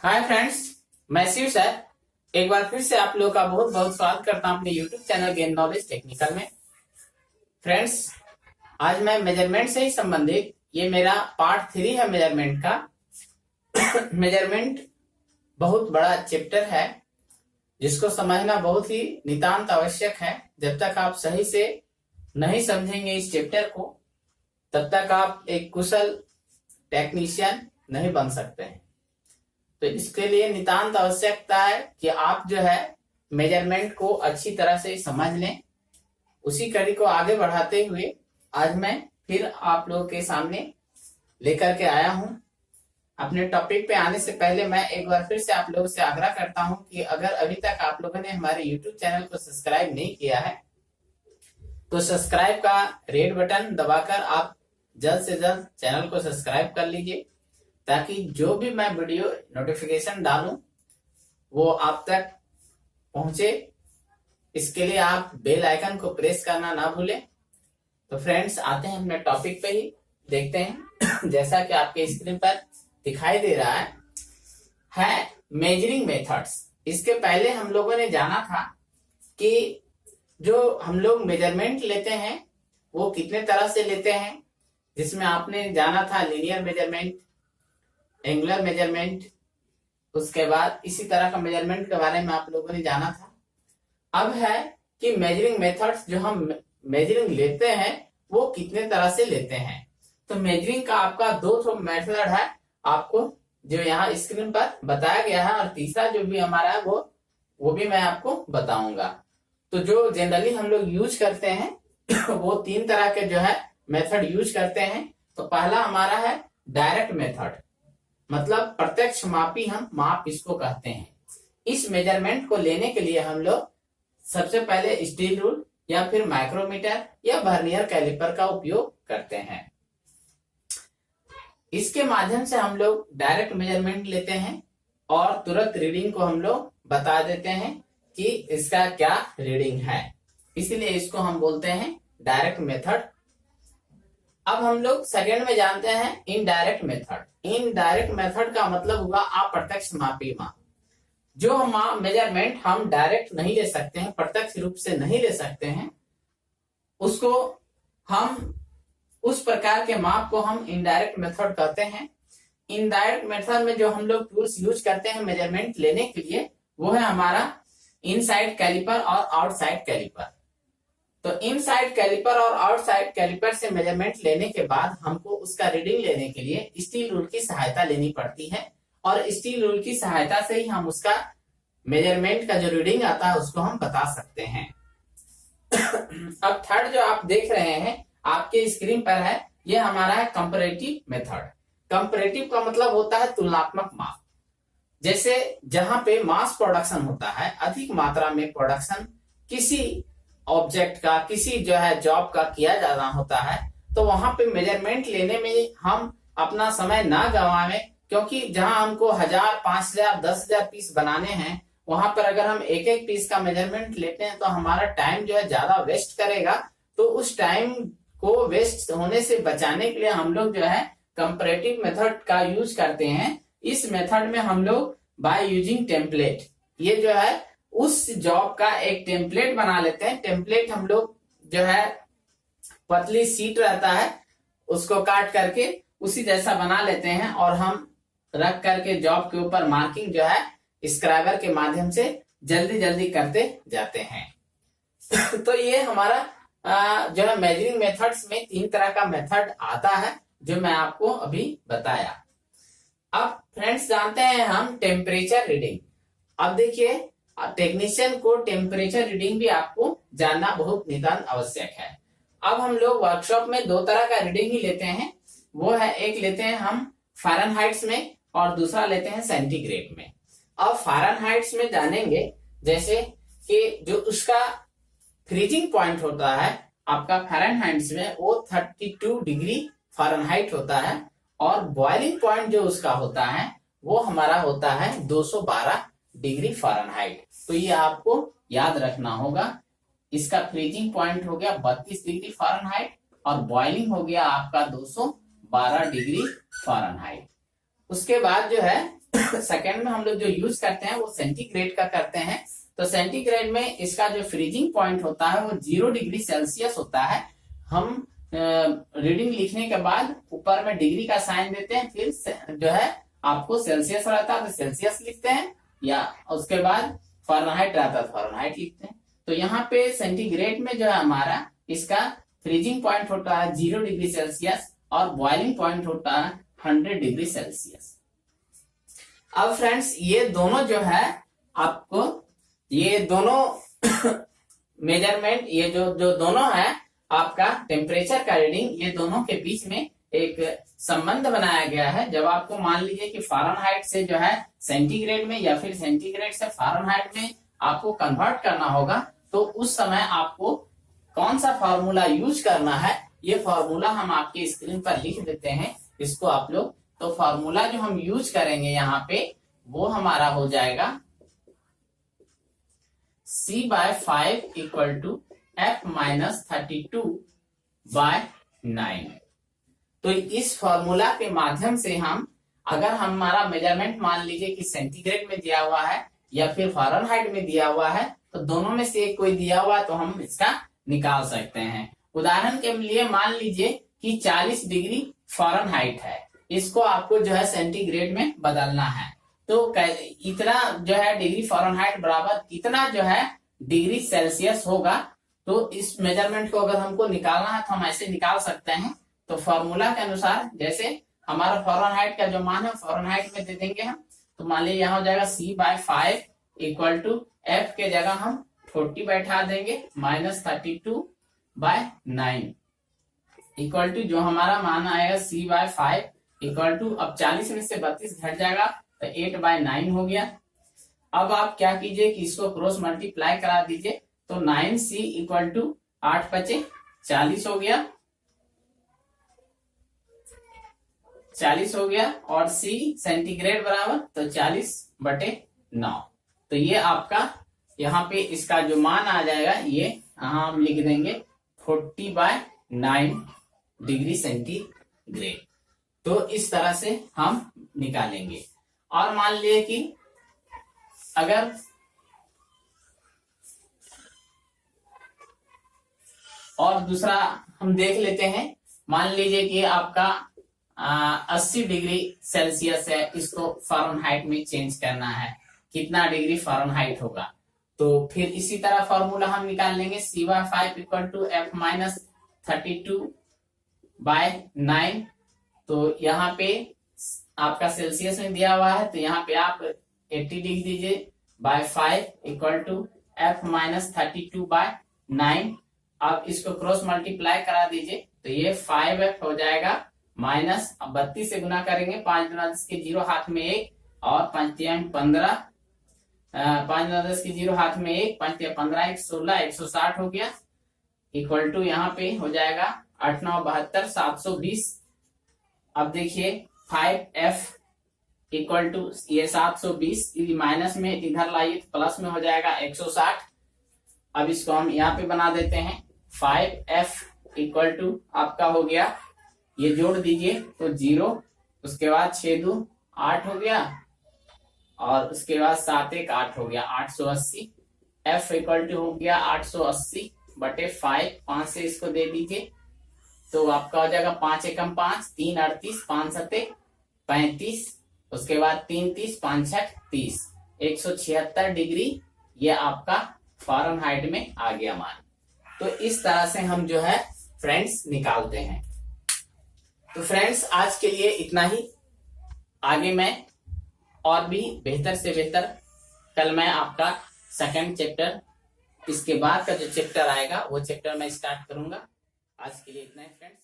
Hi friends, मैं Shiv sir एक बार फिर से आप लोगों का बहुत बहुत स्वागत करता हूं अपने YouTube channel gain knowledge technical में। फ्रेंड्स, आज मैं मेजरमेंट से ही संबंधित ये मेरा पार्ट 3 है मेजरमेंट का। मेजरमेंट बहुत बड़ा चैप्टर है जिसको समझना बहुत ही नितांत आवश्यक है। जब तक आप सही से नहीं समझेंगे इस चैप्टर को तब तक आप एक कुशल टेक्नीशियन नहीं बन सकते हैं। तो इसके लिए नितांत आवश्यकता है कि आप जो है मेजरमेंट को अच्छी तरह से समझ लें। उसी कड़ी को आगे बढ़ाते हुए आज मैं फिर आप लोगों के सामने लेकर के आया हूं। अपने टॉपिक पे आने से पहले मैं एक बार फिर से आप लोगों से आग्रह करता हूं कि अगर अभी तक आप लोगों ने हमारे YouTube चैनल को सब्सक्राइब नहीं किया है तो सब्सक्राइब का रेड बटन दबाकर आप जल्द से जल्द चैनल को सब्सक्राइब कर लीजिए ताकि जो भी मैं वीडियो नोटिफिकेशन डालूं वो आप तक पहुंचे। इसके लिए आप बेल आइकन को प्रेस करना ना भूलें। तो फ्रेंड्स, आते हैं अपने टॉपिक पे ही, देखते हैं। जैसा कि आपके स्क्रीन पर दिखाई दे रहा है मेजरिंग मेथड्स। इसके पहले हम लोगों ने जाना था कि जो हम लोग मेजरमेंट लेते हैं वो कितने तरह से लेते हैं, जिसमें आपने जाना था लीनियर मेजरमेंट, एंगुलर मेजरमेंट, उसके बाद इसी तरह का मेजरमेंट के बारे में आप लोगों ने जाना था। अब है कि मेजरिंग मेथड्स, जो हम मेजरिंग लेते हैं वो कितने तरह से लेते हैं। तो मेजरिंग का आपका दो मेथड है, आपको जो यहाँ स्क्रीन पर बताया गया है, और तीसरा जो भी हमारा है वो भी मैं आपको बताऊंगा। तो जो जनरली हम लोग यूज करते हैं वो 3 तरह के जो है मेथड यूज करते हैं। तो पहला हमारा है डायरेक्ट मेथड, मतलब प्रत्यक्ष मापी, हम माप इसको कहते हैं। इस मेजरमेंट को लेने के लिए हम लोग सबसे पहले स्टील रूल या फिर माइक्रोमीटर या वर्नियर कैलिपर का उपयोग करते हैं। इसके माध्यम से हम लोग डायरेक्ट मेजरमेंट लेते हैं और तुरंत रीडिंग को हम लोग बता देते हैं कि इसका क्या रीडिंग है, इसलिए इसको हम बोलते हैं डायरेक्ट मेथड। अब हम लोग सेकेंड में जानते हैं इनडायरेक्ट मेथड। इनडायरेक्ट मेथड का मतलब हुआ अप्रत्यक्ष मापी माप। जो हम मेजरमेंट हम डायरेक्ट नहीं ले सकते हैं, प्रत्यक्ष रूप से नहीं ले सकते हैं, उसको हम उस प्रकार के माप को हम इनडायरेक्ट मेथड कहते हैं। इनडायरेक्ट मेथड में जो हम लोग टूल्स यूज करते हैं मेजरमेंट लेने के लिए वो है हमारा इनसाइड कैलिपर और आउटसाइड कैलिपर। तो इनसाइड कैलिपर और आउटसाइड कैलिपर से मेजरमेंट लेने के बाद हमको उसका रीडिंग लेने के लिए स्टील रूल की सहायता लेनी पड़ती है, और स्टील रूल की सहायता से ही हम उसका मेजरमेंट का जो रीडिंग आता है उसको हम बता सकते हैं। अब थर्ड जो आप देख रहे हैं आपके स्क्रीन पर है, ये हमारा है कंपैरेटिव मेथड। कंपैरेटिव का मतलब होता है तुलनात्मक माप। जैसे जहां पे मास प्रोडक्शन होता है, अधिक मात्रा में प्रोडक्शन किसी ऑब्जेक्ट का, किसी जो है जॉब का किया जाना होता है, तो वहां पे मेजरमेंट लेने में हम अपना समय ना गंवाएं, क्योंकि जहां हमको 1000, 5000, 10,000 पीस बनाने हैं, वहां पर अगर हम एक एक पीस का मेजरमेंट लेते हैं तो हमारा टाइम जो है ज्यादा वेस्ट करेगा। तो उस टाइम को वेस्ट होने से बचाने के लिए हम लोग जो है कंपैरेटिव मेथड का यूज करते हैं। इस मेथड में हम लोग बाय यूजिंग टेम्पलेट, ये जो है उस जॉब का एक टेम्पलेट बना लेते हैं। टेम्पलेट हम लोग जो है पतली सीट रहता है उसको काट करके उसी जैसा बना लेते हैं, और हम रख करके जॉब के ऊपर मार्किंग जो है स्क्राइबर के माध्यम से जल्दी जल्दी करते जाते हैं। तो ये हमारा जो है मेजरिंग मेथड्स में 3 तरह का मेथड आता है जो मैं आपको अभी बताया। अब फ्रेंड्स, जानते हैं हम टेम्परेचर रीडिंग। अब देखिए, टेक्नीशियन को टेम्परेचर रीडिंग भी आपको जानना बहुत नितांत आवश्यक है। अब हम लोग वर्कशॉप में 2 तरह का रीडिंग ही लेते हैं। वो है, एक लेते हैं हम फ़ारेनहाइट्स में और दूसरा लेते हैं सेंटीग्रेड में। अब फ़ारेनहाइट्स में जानेंगे जैसे कि जो उसका फ्रीजिंग पॉइंट होता है आपका फ़ारेनहाइट्स में वो 32 डिग्री फ़ारेनहाइट होता है, और बॉइलिंग पॉइंट जो उसका होता है वो हमारा होता है 212 डिग्री फ़ारेनहाइट। तो ये आपको याद रखना होगा। इसका फ्रीजिंग पॉइंट हो गया 32 डिग्री फ़ारेनहाइट और बॉइलिंग हो गया आपका 212 डिग्री फ़ारेनहाइट। उसके बाद जो है सेकेंड में हम लोग जो यूज करते हैं वो सेंटीग्रेड का करते हैं। तो सेंटीग्रेड में इसका जो फ्रीजिंग पॉइंट होता है वो 0 डिग्री सेल्सियस होता है। हम रीडिंग लिखने के बाद ऊपर में डिग्री का साइन देते हैं, फिर जो है आपको सेल्सियस रहता है तो सेल्सियस लिखते हैं, या उसके बाद फ़ारेनहाइट रहता है फ़ारेनहाइट लिखते हैं। तो यहाँ पे सेंटीग्रेड में जो है हमारा इसका फ्रीजिंग पॉइंट होता है 0 डिग्री सेल्सियस और बॉइलिंग पॉइंट होता है 100 डिग्री सेल्सियस। अब फ्रेंड्स ये दोनों जो है आपको ये दोनों मेजरमेंट, ये जो दोनों है आपका टेम्परेचर का रीडिंग, ये दोनों के बीच में एक संबंध बनाया गया है। जब आपको मान लीजिए कि फ़ारेनहाइट से जो है सेंटीग्रेड में या फिर सेंटीग्रेड से फ़ारेनहाइट में आपको कन्वर्ट करना होगा, तो उस समय आपको कौन सा फॉर्मूला यूज करना है, ये फॉर्मूला हम आपके स्क्रीन पर लिख देते हैं, इसको आप लोग। तो फॉर्मूला जो हम यूज करेंगे यहाँ पे वो हमारा हो जाएगा C/5 इक्वल टू F-32/9। तो इस फॉर्मूला के माध्यम से हम, अगर हमारा मेजरमेंट मान लीजिए कि सेंटीग्रेड में दिया हुआ है या फिर फ़ारेनहाइट में दिया हुआ है, तो दोनों में से एक कोई दिया हुआ है तो हम इसका निकाल सकते हैं। उदाहरण के लिए मान लीजिए कि 40 डिग्री फ़ारेनहाइट है, इसको आपको जो है सेंटीग्रेड में बदलना है। तो इतना जो है डिग्री फ़ारेनहाइट बराबर इतना जो है डिग्री सेल्सियस होगा। तो इस मेजरमेंट को अगर हमको निकालना है तो हम ऐसे निकाल सकते हैं। तो फॉर्मूला के अनुसार जैसे हमारा फ़ारेनहाइट का जो मान है फ़ारेनहाइट में दे देंगे हम। तो मान लीजिए यहाँ हो जाएगा C/5 इक्वल टू F के जगह हम 40 बैठा देंगे -32/9 इक्वल टू जो हमारा मान आएगा C/5 इक्वल टू, अब 40 में से 32 घट जाएगा तो 8/9 हो गया। अब आप क्या कीजिए कि इसको क्रॉस मल्टीप्लाई करा दीजिए। तो 9C इक्वल टू 8×5 = 40 हो गया और C सेंटीग्रेड बराबर तो 40/9। तो ये आपका यहाँ पे इसका जो मान आ जाएगा ये यहाँ हम लिख देंगे 40/9 डिग्री सेंटीग्रेड। तो इस तरह से हम निकालेंगे। और मान लिए कि अगर और दूसरा हम देख लेते हैं, मान लीजिए कि आपका 80 डिग्री सेल्सियस है, इसको फ़ारेनहाइट में चेंज करना है, कितना डिग्री फ़ारेनहाइट होगा। तो फिर इसी तरह फॉर्मूला हम निकाल लेंगे C/5 इक्वल टू F-32/9। तो यहाँ पे आपका सेल्सियस में दिया हुआ है, तो यहाँ पे आप 80 लिख दीजिए /5 इक्वल टू F-32/9। आप इसको क्रॉस मल्टीप्लाई करा दीजिए तो ये 5F हो जाएगा माइनस, अब 32 से गुना करेंगे, 5 × 10 के 0 हाथ में 1 और 5 × 15, 5 × 10 के 0 हाथ में 1, 5 × 15 1 16, 160 हो गया इक्वल टू यहाँ पे हो जाएगा 8 9 72 720। अब देखिए 5F इक्वल टू ये 720 माइनस में इधर लाइए तो प्लस में हो जाएगा 160। अब इसको हम यहाँ पे बना देते हैं 5F इक्वल टू आपका हो गया, ये जोड़ दीजिए तो 0, उसके बाद 6 2 8 हो गया और उसके बाद 7 1 8 हो गया 880। F इक्वल टू हो गया 880/5, 5 से इसको दे दीजिए तो आपका हो जाएगा 5 एकम 5 3 38, 5 7 35, उसके बाद 3 30, 5 6 30, 176 डिग्री ये आपका फ़ारेनहाइट में आ गया मान। तो इस तरह से हम जो है फ्रेंड्स निकालते हैं। तो फ्रेंड्स आज के लिए इतना ही। आगे मैं और भी बेहतर से बेहतर कल मैं आपका सेकंड चैप्टर, इसके बाद का जो चैप्टर आएगा वो चैप्टर मैं स्टार्ट करूंगा। आज के लिए इतना ही फ्रेंड्स।